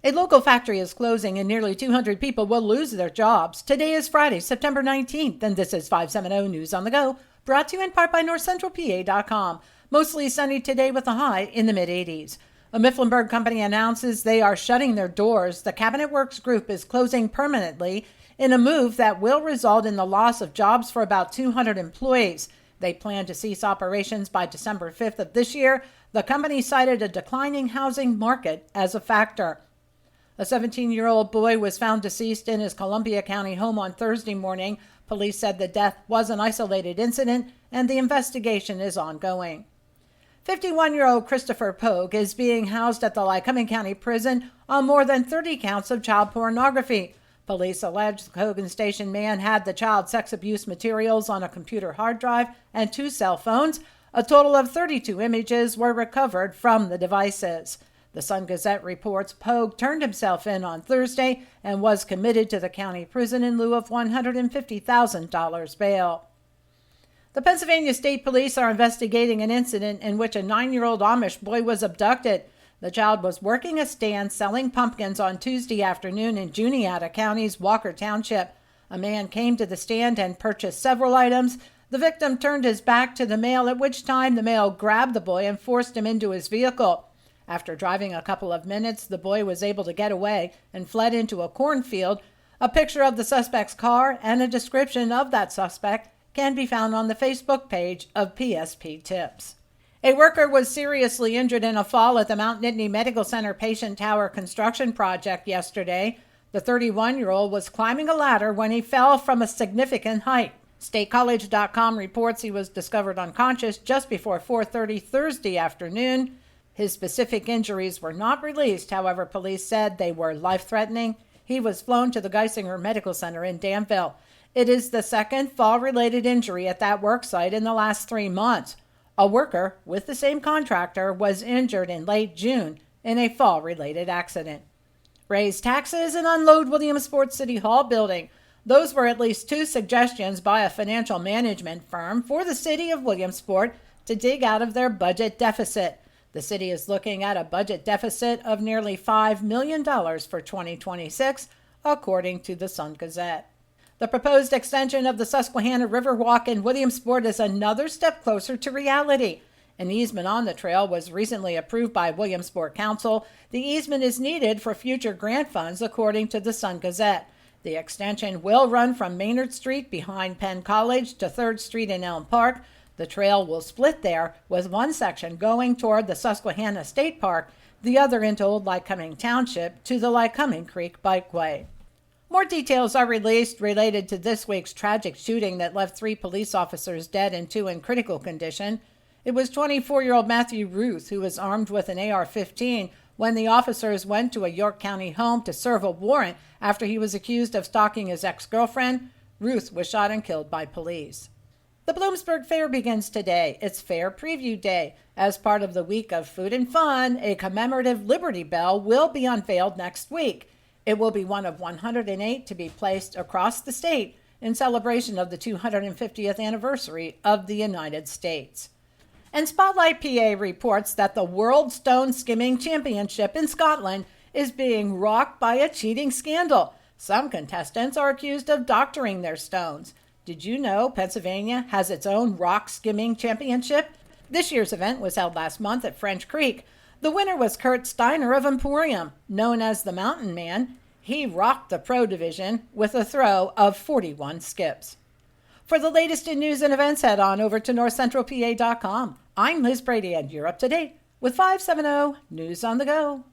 A local factory is closing and nearly 200 people will lose their jobs. Today is Friday, September 19th, and this is 570 News on the Go, brought to you in part by NorthCentralPA.com. Mostly sunny today with a high in the mid-80s. A Mifflinburg company announces they are shutting their doors. The Cabinet Works Group is closing permanently in a move that will result in the loss of jobs for about 200 employees. They plan to cease operations by December 5th of this year. The company cited a declining housing market as a factor. A 17-year-old boy was found deceased in his Columbia County home on Thursday morning. Police said the death was an isolated incident and the investigation is ongoing. 51-year-old Christopher Pogue is being housed at the Lycoming County Prison on more than 30 counts of child pornography. Police allege the Cogan Station man had the child sex abuse materials on a computer hard drive and 2 cell phones. A total of 32 images were recovered from the devices. The Sun-Gazette reports Pogue turned himself in on Thursday and was committed to the county prison in lieu of $150,000 bail. The Pennsylvania State Police are investigating an incident in which a 9-year-old Amish boy was abducted. The child was working a stand selling pumpkins on Tuesday afternoon in Juniata County's Walker Township. A man came to the stand and purchased several items. The victim turned his back to the male, at which time the male grabbed the boy and forced him into his vehicle. After driving a couple of minutes, the boy was able to get away and fled into a cornfield. A picture of the suspect's car and a description of that suspect can be found on the Facebook page of PSP Tips. A worker was seriously injured in a fall at the Mount Nittany Medical Center Patient Tower construction project yesterday. The 31-year-old was climbing a ladder when he fell from a significant height. StateCollege.com reports he was discovered unconscious just before 4:30 Thursday afternoon. His specific injuries were not released. However, police said they were life-threatening. He was flown to the Geisinger Medical Center in Danville. It is the second fall-related injury at that worksite in the last 3 months. A worker with the same contractor was injured in late June in a fall-related accident. Raise taxes and unload Williamsport City Hall building. Those were at least 2 suggestions by a financial management firm for the city of Williamsport to dig out of their budget deficit. The city is looking at a budget deficit of nearly $5 million for 2026, according to the Sun-Gazette. The proposed extension of the Susquehanna Riverwalk in Williamsport is another step closer to reality. An easement on the trail was recently approved by Williamsport Council. The easement is needed for future grant funds, according to the Sun-Gazette. The extension will run from Maynard Street behind Penn College to 3rd Street in Elm Park. The trail will split there, with one section going toward the Susquehanna State Park, the other into Old Lycoming Township to the Lycoming Creek Bikeway. More details are released related to this week's tragic shooting that left 3 police officers dead and 2 in critical condition. It was 24-year-old Matthew Ruth who was armed with an AR-15 when the officers went to a York County home to serve a warrant after he was accused of stalking his ex-girlfriend. Ruth was shot and killed by police. The Bloomsburg Fair begins today. It's Fair Preview Day. As part of the week of food and fun, a commemorative Liberty Bell will be unveiled next week. It will be one of 108 to be placed across the state in celebration of the 250th anniversary of the United States. And Spotlight PA reports that the World Stone Skimming Championship in Scotland is being rocked by a cheating scandal. Some contestants are accused of doctoring their stones. Did you know Pennsylvania has its own rock skimming championship? This year's event was held last month at French Creek. The winner was Kurt Steiner of Emporium, known as the Mountain Man. He rocked the pro division with a throw of 41 skips. For the latest in news and events, head on over to NorthCentralPA.com. I'm Liz Brady, and you're up to date with 570 News on the Go.